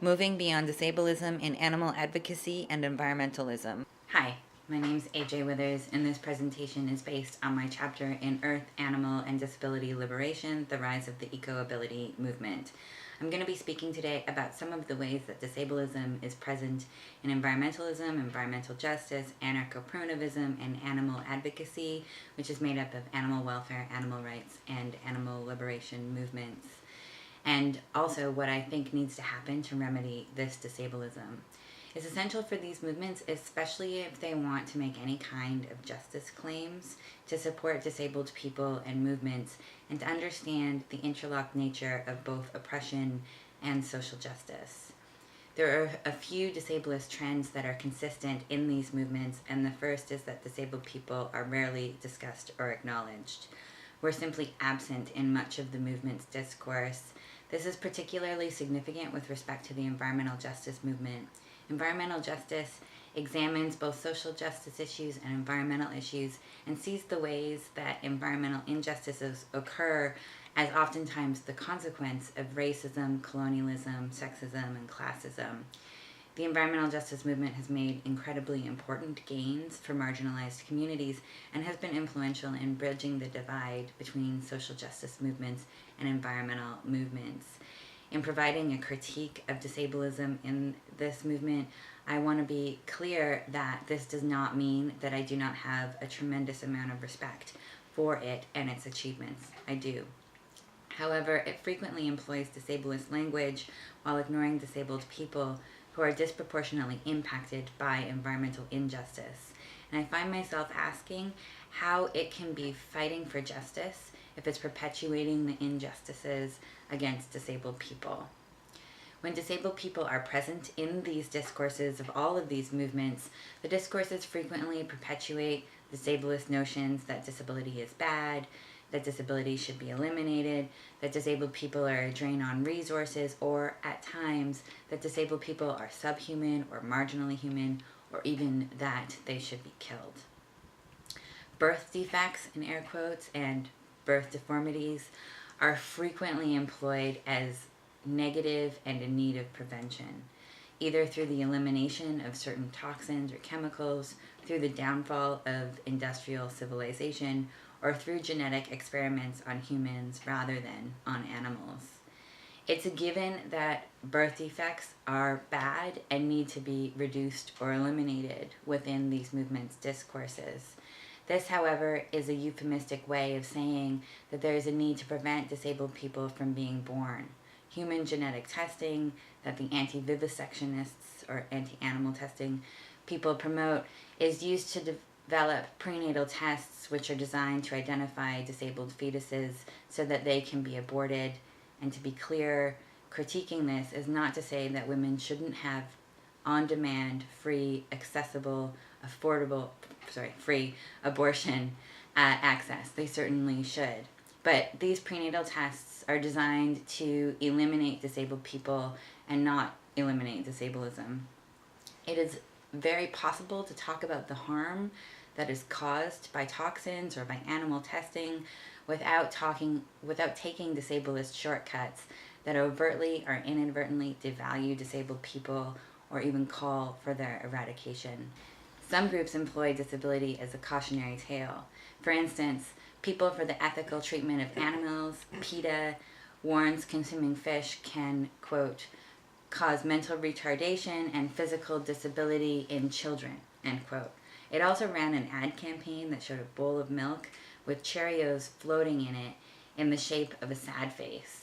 Moving Beyond Disablism in Animal Advocacy and Environmentalism. Hi, my name is AJ Withers, and this presentation is based on my chapter in Earth, Animal, and Disability Liberation, The Rise of the Eco-Ability Movement. I'm going to be speaking today about some of the ways that disablism is present in environmentalism, environmental justice, anarcho-primitivism, and animal advocacy, which is made up of animal welfare, animal rights, and animal liberation movements. And also what I think needs to happen to remedy this disablism. It's essential for these movements, especially if they want to make any kind of justice claims, to support disabled people and movements, and to understand the interlocked nature of both oppression and social justice. There are a few disablist trends that are consistent in these movements, and the first is that disabled people are rarely discussed or acknowledged. We're simply absent in much of the movement's discourse. This is particularly significant with respect to the environmental justice movement. Environmental justice examines both social justice issues and environmental issues and sees the ways that environmental injustices occur as oftentimes the consequence of racism, colonialism, sexism, and classism. The environmental justice movement has made incredibly important gains for marginalized communities and has been influential in bridging the divide between social justice movements and environmental movements. In providing a critique of disablism in this movement, I want to be clear that this does not mean that I do not have a tremendous amount of respect for it and its achievements. I do. However, it frequently employs disableist language while ignoring disabled people who are disproportionately impacted by environmental injustice. And I find myself asking how it can be fighting for justice if it's perpetuating the injustices against disabled people. When disabled people are present in these discourses of all of these movements, the discourses frequently perpetuate disableist notions that disability is bad, that disability should be eliminated, that disabled people are a drain on resources, or at times that disabled people are subhuman or marginally human, or even that they should be killed. Birth defects, in air quotes, and birth deformities are frequently employed as negative and in need of prevention, either through the elimination of certain toxins or chemicals, through the downfall of industrial civilization, or through genetic experiments on humans rather than on animals. It's a given that birth defects are bad and need to be reduced or eliminated within these movements' discourses. This, however, is a euphemistic way of saying that there is a need to prevent disabled people from being born. Human genetic testing that the anti-vivisectionists or anti-animal testing people promote is used to develop prenatal tests which are designed to identify disabled fetuses so that they can be aborted. And to be clear, critiquing this is not to say that women shouldn't have on-demand, free, accessible, free abortion access. They certainly should. But these prenatal tests are designed to eliminate disabled people and not eliminate disablism. It is very possible to talk about the harm that is caused by toxins or by animal testing without taking disableist shortcuts that overtly or inadvertently devalue disabled people or even call for their eradication. Some groups employ disability as a cautionary tale. For instance, People for the Ethical Treatment of Animals, PETA, warns consuming fish can, quote, cause mental retardation and physical disability in children, end quote. It also ran an ad campaign that showed a bowl of milk with Cheerios floating in it in the shape of a sad face.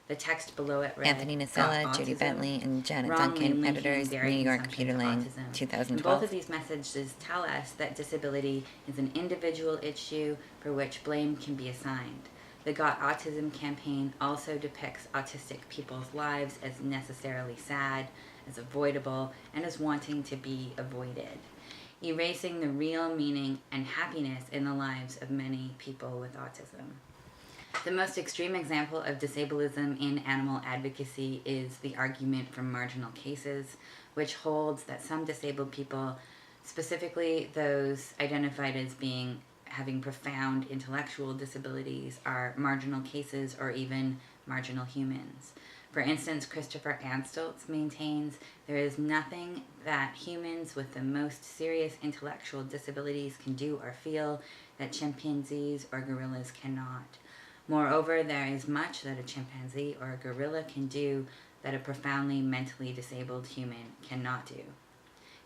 The text below it read, Anthony Nacella, Judy Bentley, and Janet Duncan, editors, New York, Peter Lang, 2012. And both of these messages tell us that disability is an individual issue for which blame can be assigned. The Got Autism campaign also depicts autistic people's lives as necessarily sad, as avoidable, and as wanting to be avoided, erasing the real meaning and happiness in the lives of many people with autism. The most extreme example of disablism in animal advocacy is the argument from marginal cases, which holds that some disabled people, specifically those identified as having profound intellectual disabilities, are marginal cases or even marginal humans. For instance, Christopher Anstolz maintains there is nothing that humans with the most serious intellectual disabilities can do or feel that chimpanzees or gorillas cannot. Moreover, there is much that a chimpanzee or a gorilla can do that a profoundly mentally disabled human cannot do.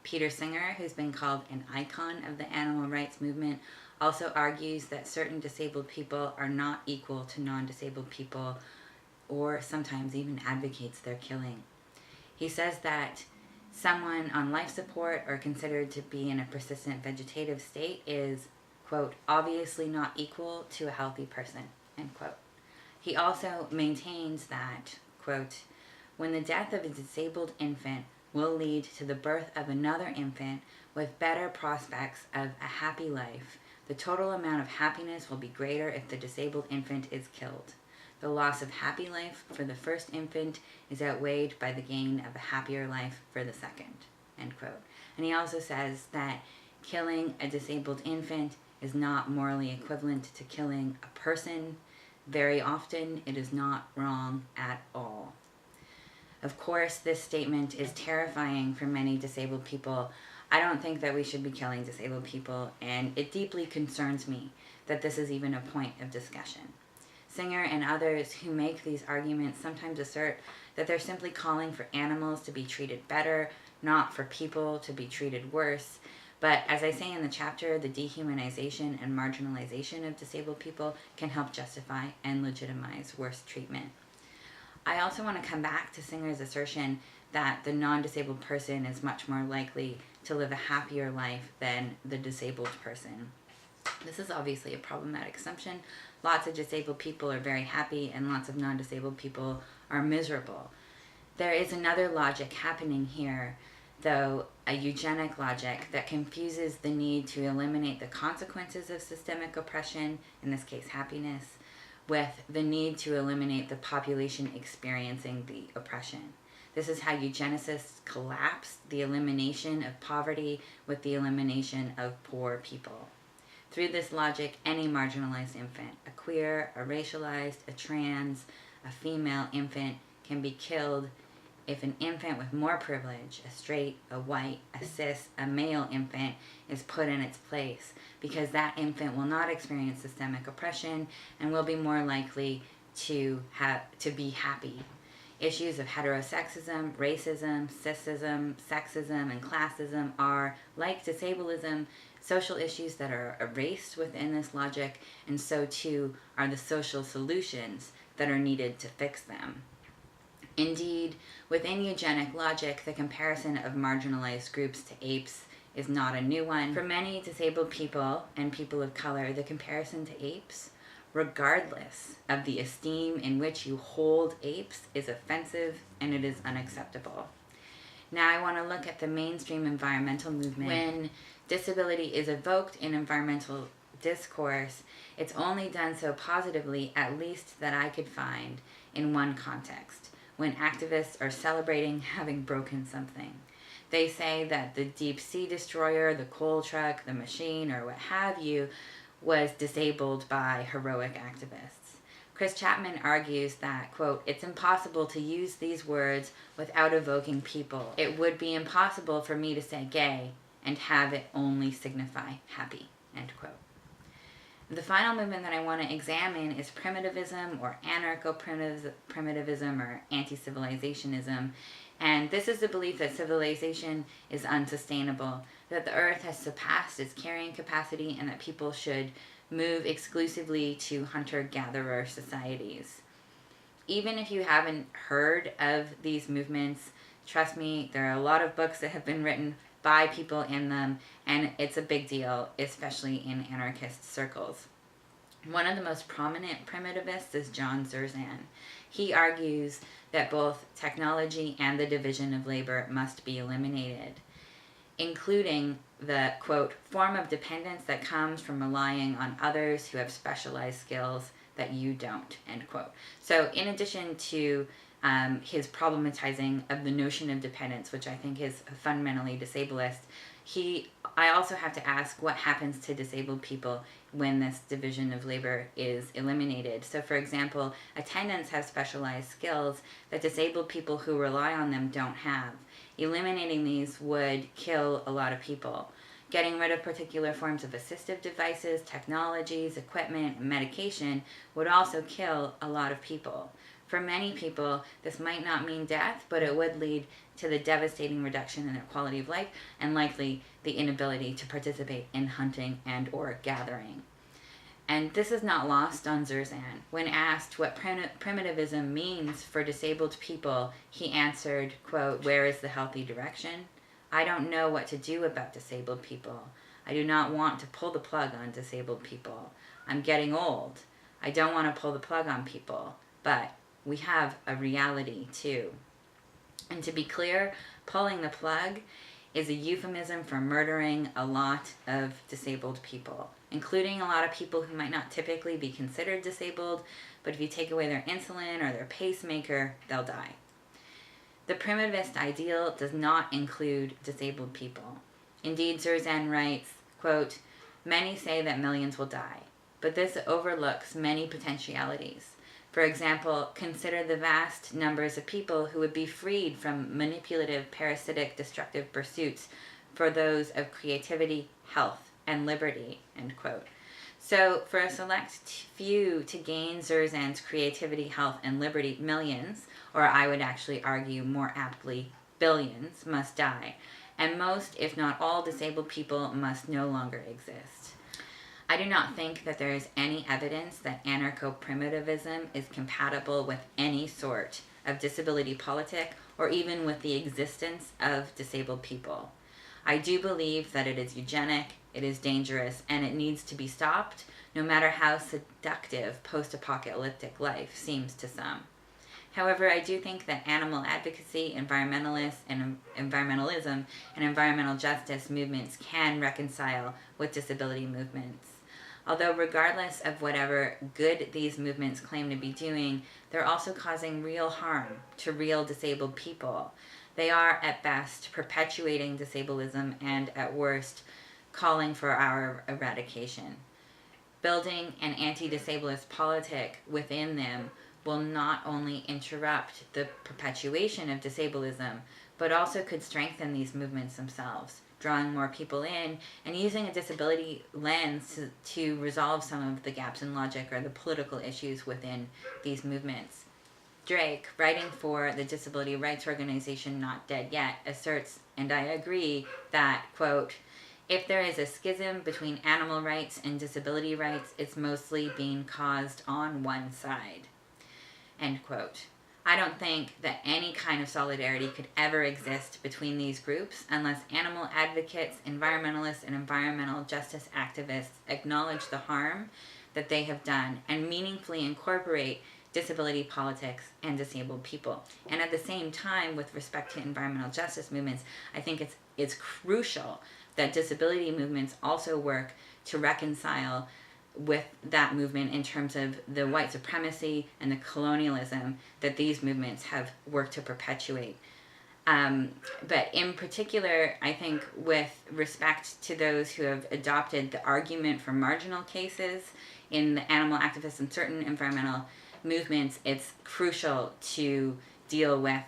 Peter Singer, who's been called an icon of the animal rights movement, also argues that certain disabled people are not equal to non-disabled people, or sometimes even advocates their killing. He says that someone on life support or considered to be in a persistent vegetative state is, quote, obviously not equal to a healthy person, end quote. He also maintains that, quote, when the death of a disabled infant will lead to the birth of another infant with better prospects of a happy life, the total amount of happiness will be greater if the disabled infant is killed. The loss of happy life for the first infant is outweighed by the gain of a happier life for the second, end quote. And he also says that killing a disabled infant is not morally equivalent to killing a person. Very often, it is not wrong at all. Of course, this statement is terrifying for many disabled people. I don't think that we should be killing disabled people, and it deeply concerns me that this is even a point of discussion. Singer and others who make these arguments sometimes assert that they're simply calling for animals to be treated better, not for people to be treated worse. But as I say in the chapter, the dehumanization and marginalization of disabled people can help justify and legitimize worse treatment. I also want to come back to Singer's assertion that the non-disabled person is much more likely to live a happier life than the disabled person. This is obviously a problematic assumption. Lots of disabled people are very happy and lots of non-disabled people are miserable. There is another logic happening here, though, a eugenic logic that confuses the need to eliminate the consequences of systemic oppression, in this case happiness, with the need to eliminate the population experiencing the oppression. This is how eugenicists collapse the elimination of poverty with the elimination of poor people. Through this logic, any marginalized infant, a queer, a racialized, a trans, a female infant, can be killed if an infant with more privilege, a straight, a white, a cis, a male infant, is put in its place, because that infant will not experience systemic oppression and will be more likely to be happy. Issues of heterosexism, racism, cisism, sexism, and classism are, like disablism, social issues that are erased within this logic, and so too are the social solutions that are needed to fix them. Indeed, within eugenic logic, the comparison of marginalized groups to apes is not a new one. For many disabled people and people of color, the comparison to apes, regardless of the esteem in which you hold apes, is offensive and it is unacceptable. Now I want to look at the mainstream environmental movement. When disability is evoked in environmental discourse, it's only done so positively, at least that I could find, in one context, when activists are celebrating having broken something. They say that the deep sea destroyer, the coal truck, the machine, or what have you, was disabled by heroic activists. Chris Chapman argues that, quote, it's impossible to use these words without evoking people. It would be impossible for me to say gay and have it only signify happy, end quote. The final movement that I want to examine is primitivism, or anarcho-primitivism, or anti-civilizationism. And this is the belief that civilization is unsustainable, that the earth has surpassed its carrying capacity, and that people should move exclusively to hunter-gatherer societies. Even if you haven't heard of these movements, trust me, there are a lot of books that have been written by people in them, and it's a big deal, especially in anarchist circles. One of the most prominent primitivists is John Zerzan. He argues that both technology and the division of labor must be eliminated, including the, quote, form of dependence that comes from relying on others who have specialized skills that you don't, end quote. So in addition to his problematizing of the notion of dependence, which I think is fundamentally disableist. I also have to ask what happens to disabled people when this division of labor is eliminated. So, for example, attendants have specialized skills that disabled people who rely on them don't have. Eliminating these would kill a lot of people. Getting rid of particular forms of assistive devices, technologies, equipment, and medication would also kill a lot of people. For many people, this might not mean death, but it would lead to the devastating reduction in their quality of life and likely the inability to participate in hunting and or gathering. And this is not lost on Zerzan. When asked what primitivism means for disabled people, he answered, quote, "Where is the healthy direction? I don't know what to do about disabled people. I do not want to pull the plug on disabled people. I'm getting old. I don't want to pull the plug on people, but we have a reality too." And to be clear, pulling the plug is a euphemism for murdering a lot of disabled people, including a lot of people who might not typically be considered disabled, but if you take away their insulin or their pacemaker, they'll die. The primitivist ideal does not include disabled people. Indeed, Zerzan writes, quote, "Many say that millions will die, but this overlooks many potentialities. For example, consider the vast numbers of people who would be freed from manipulative, parasitic, destructive pursuits for those of creativity, health, and liberty," end quote. So for a select few to gain Zerzan's creativity, health, and liberty, millions, or I would actually argue more aptly, billions, must die. And most, if not all, disabled people must no longer exist. I do not think that there is any evidence that anarcho-primitivism is compatible with any sort of disability politic or even with the existence of disabled people. I do believe that it is eugenic, it is dangerous, and it needs to be stopped, no matter how seductive post-apocalyptic life seems to some. However, I do think that animal advocacy, environmentalism, and environmental justice movements can reconcile with disability movements. Although regardless of whatever good these movements claim to be doing, they're also causing real harm to real disabled people. They are, at best, perpetuating disablism and, at worst, calling for our eradication. Building an anti-disablist politic within them will not only interrupt the perpetuation of disablism, but also could strengthen these movements themselves, drawing more people in and using a disability lens to resolve some of the gaps in logic or the political issues within these movements. Drake, writing for the disability rights organization Not Dead Yet, asserts, and I agree, that, quote, "If there is a schism between animal rights and disability rights, it's mostly being caused on one side," end quote. I don't think that any kind of solidarity could ever exist between these groups unless animal advocates, environmentalists, and environmental justice activists acknowledge the harm that they have done and meaningfully incorporate disability politics and disabled people. And at the same time, with respect to environmental justice movements, I think it's crucial that disability movements also work to reconcile with that movement in terms of the white supremacy and the colonialism that these movements have worked to perpetuate. But in particular, I think with respect to those who have adopted the argument for marginal cases in the animal activists and certain environmental movements, it's crucial to deal with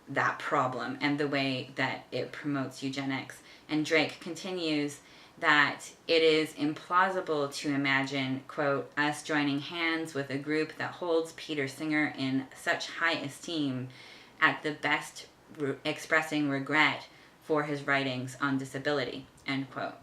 that problem and the way that it promotes eugenics. And Drake continues that it is implausible to imagine, quote, "us joining hands with a group that holds Peter Singer in such high esteem, at the best expressing regret for his writings on disability," end quote.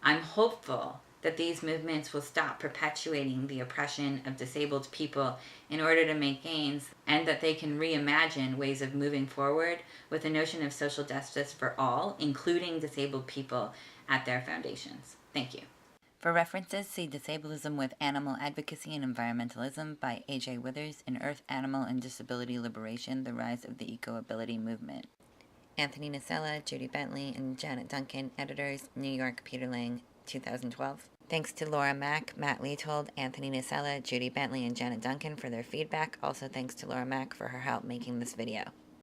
I'm hopeful that these movements will stop perpetuating the oppression of disabled people in order to make gains, and that they can reimagine ways of moving forward with the notion of social justice for all, including disabled people, at their foundations. Thank you. For references, see Disablism with Animal Advocacy and Environmentalism by A.J. Withers in Earth, Animal, and Disability Liberation, The Rise of the Eco-Ability Movement. Anthony Nacella, Judy Bentley, and Janet Duncan, editors, New York, Peter Lang, 2012. Thanks to Laura Mack, Matt Leetold, Anthony Nacella, Judy Bentley, and Janet Duncan for their feedback. Also thanks to Laura Mack for her help making this video.